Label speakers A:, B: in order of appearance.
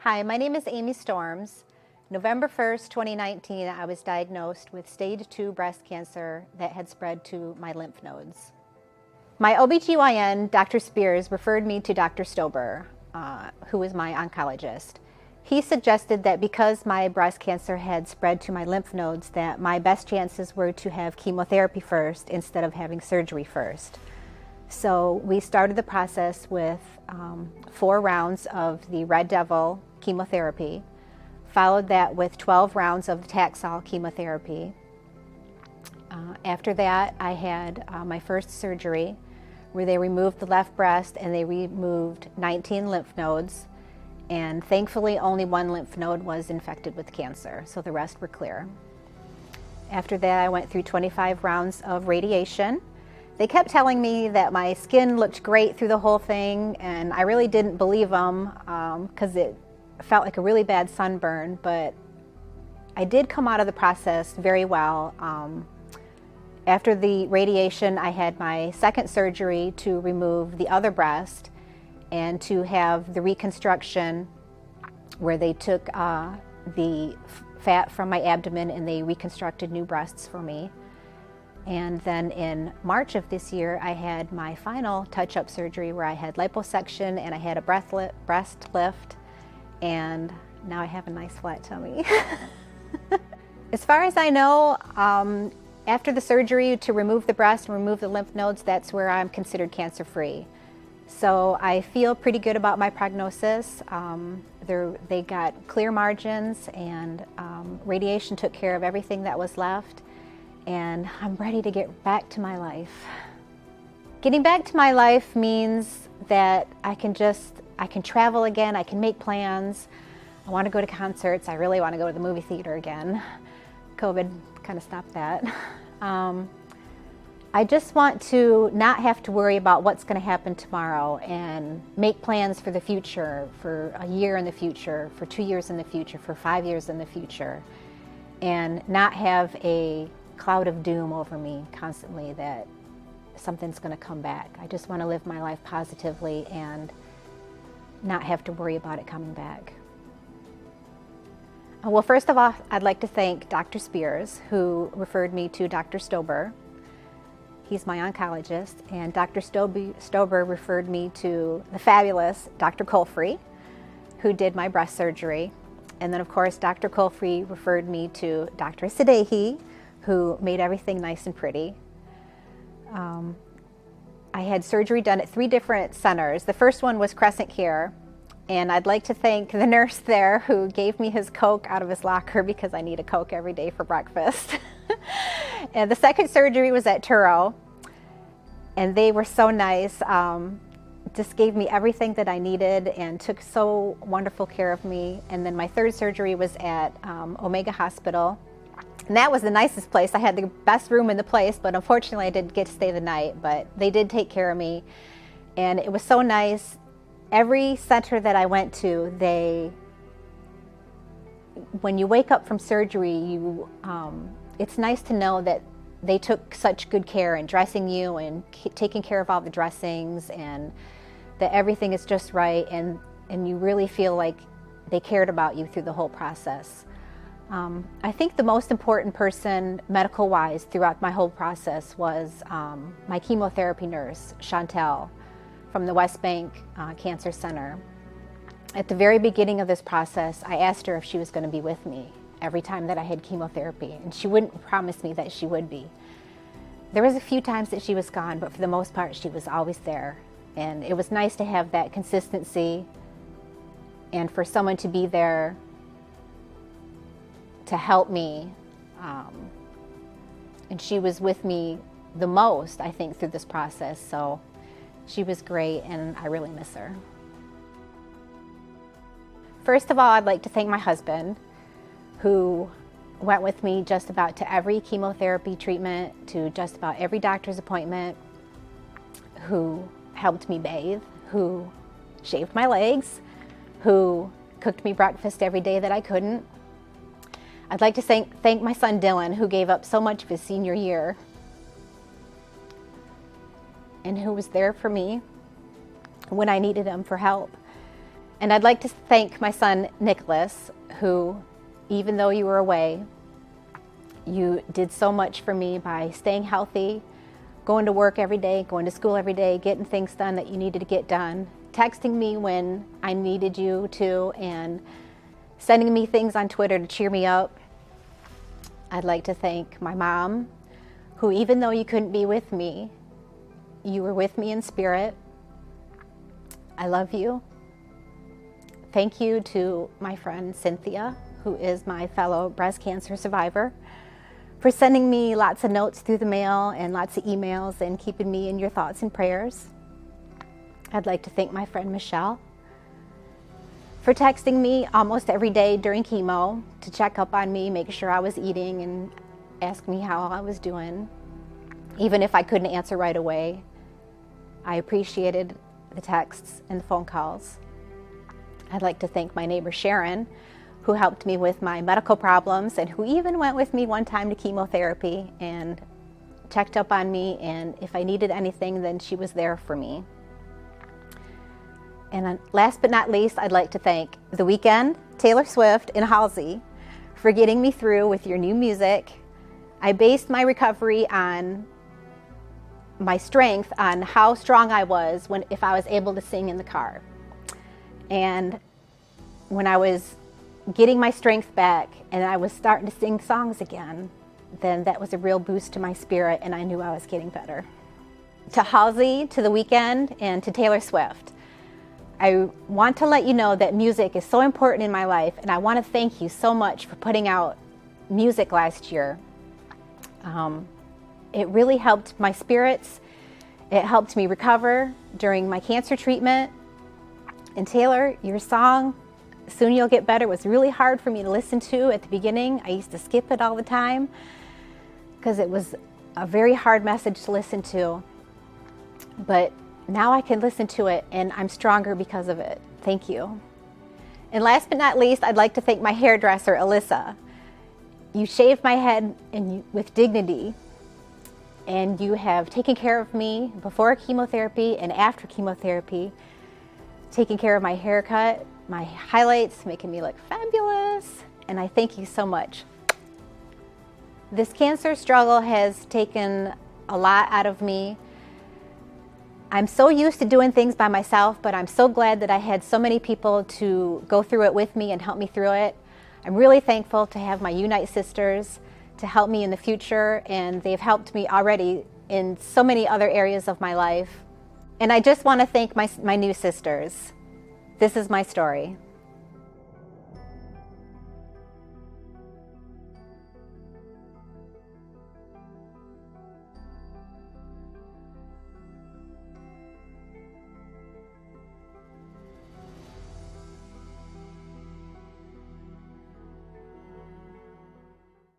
A: Hi, my name is Amy Storms. November 1st, 2019, I was diagnosed with stage 2 breast cancer that had spread to my lymph nodes. My OBGYN, Dr. Spears, referred me to Dr. Stober, who is my oncologist. He suggested that because my breast cancer had spread to my lymph nodes, that my best chances were to have chemotherapy first instead of having surgery first. So we started the process with 4 rounds of the Red Devil chemotherapy, followed that with 12 rounds of Taxol chemotherapy. After that, I had my first surgery where they removed the left breast and they removed 19 lymph nodes. And thankfully, only 1 lymph node was infected with cancer, so the rest were clear. After that, I went through 25 rounds of radiation. They kept telling me that my skin looked great through the whole thing, and I really didn't believe them because it felt like a really bad sunburn, but I did come out of the process very well. After the radiation, I had my second surgery to remove the other breast and to have the reconstruction where they took the fat from my abdomen and they reconstructed new breasts for me. And then in March of this year, I had my final touch-up surgery where I had liposuction and I had a breast lift, and now I have a nice flat tummy. As far as I know, after the surgery to remove the breast and remove the lymph nodes, that's where I'm considered cancer-free. So I feel pretty good about my prognosis. They got clear margins, and radiation took care of everything that was left, and I'm ready to get back to my life. Getting back to my life means that I can travel again, I can make plans. I want to go to concerts, I really want to go to the movie theater again. COVID kind of stopped that. I just want to not have to worry about what's going to happen tomorrow and make plans for the future, for a year in the future, for 2 years in the future, for 5 years in the future, and not have a cloud of doom over me constantly that something's going to come back. I just want to live my life positively and not have to worry about it coming back. Well, first of all, I'd like to thank Dr. Spears, who referred me to Dr. Stober. He's my oncologist, and Dr. Stober referred me to the fabulous Dr. Colfrey, who did my breast surgery. And then, of course, Dr. Colfrey referred me to Dr. Sadehi, who made everything nice and pretty. I had surgery done at 3 different centers. The first one was Crescent Care, and I'd like to thank the nurse there who gave me his Coke out of his locker because I need a Coke every day for breakfast. And the second surgery was at Turo, and they were so nice. Just gave me everything that I needed and took so wonderful care of me. And then my third surgery was at Omega Hospital. And that was the nicest place. I had the best room in the place, but unfortunately I didn't get to stay the night, but they did take care of me. And it was so nice. Every center that I went to, when you wake up from surgery, it's nice to know that they took such good care in dressing you and taking care of all the dressings, and that everything is just right, and you really feel like they cared about you through the whole process. I think the most important person medical-wise throughout my whole process was my chemotherapy nurse, Chantel, from the West Bank Cancer Center. At the very beginning of this process, I asked her if she was going to be with me every time that I had chemotherapy, and she wouldn't promise me that she would be. There was a few times that she was gone, but for the most part, she was always there. And it was nice to have that consistency and for someone to be there to help me. And she was with me the most, I think, through this process. So she was great, and I really miss her. First of all, I'd like to thank my husband, who went with me just about to every chemotherapy treatment, to just about every doctor's appointment, who helped me bathe, who shaved my legs, who cooked me breakfast every day that I couldn't. I'd like to thank my son Dylan, who gave up so much of his senior year and who was there for me when I needed him for help. And I'd like to thank my son, Nicholas, who, even though you were away, you did so much for me by staying healthy, going to work every day, going to school every day, getting things done that you needed to get done, texting me when I needed you to, and sending me things on Twitter to cheer me up. I'd like to thank my mom, who, even though you couldn't be with me, you were with me in spirit. I love you. Thank you to my friend Cynthia, who is my fellow breast cancer survivor, for sending me lots of notes through the mail and lots of emails and keeping me in your thoughts and prayers. I'd like to thank my friend Michelle for texting me almost every day during chemo to check up on me, make sure I was eating, and ask me how I was doing, even if I couldn't answer right away. I appreciated the texts and the phone calls. I'd like to thank my neighbor Sharon, who helped me with my medical problems and who even went with me one time to chemotherapy and checked up on me, and if I needed anything, then she was there for me. And last but not least, I'd like to thank The Weeknd, Taylor Swift, and Halsey for getting me through with your new music. I based my recovery on my strength on how strong I was if I was able to sing in the car. And when I was getting my strength back and I was starting to sing songs again, then that was a real boost to my spirit, and I knew I was getting better. To Halsey, to The Weeknd, and to Taylor Swift, I want to let you know that music is so important in my life, and I want to thank you so much for putting out music last year. It really helped my spirits. It helped me recover during my cancer treatment. And Taylor, your song, Soon You'll Get Better, was really hard for me to listen to at the beginning. I used to skip it all the time because it was a very hard message to listen to. But now I can listen to it and I'm stronger because of it. Thank you. And last but not least, I'd like to thank my hairdresser, Alyssa. You shaved my head with dignity, and you have taken care of me before chemotherapy and after chemotherapy, taking care of my haircut, my highlights, making me look fabulous, and I thank you so much. This cancer struggle has taken a lot out of me. I'm so used to doing things by myself, but I'm so glad that I had so many people to go through it with me and help me through it. I'm really thankful to have my Unite sisters to help me in the future, and they've helped me already in so many other areas of my life. And I just want to thank my new sisters. This is my story.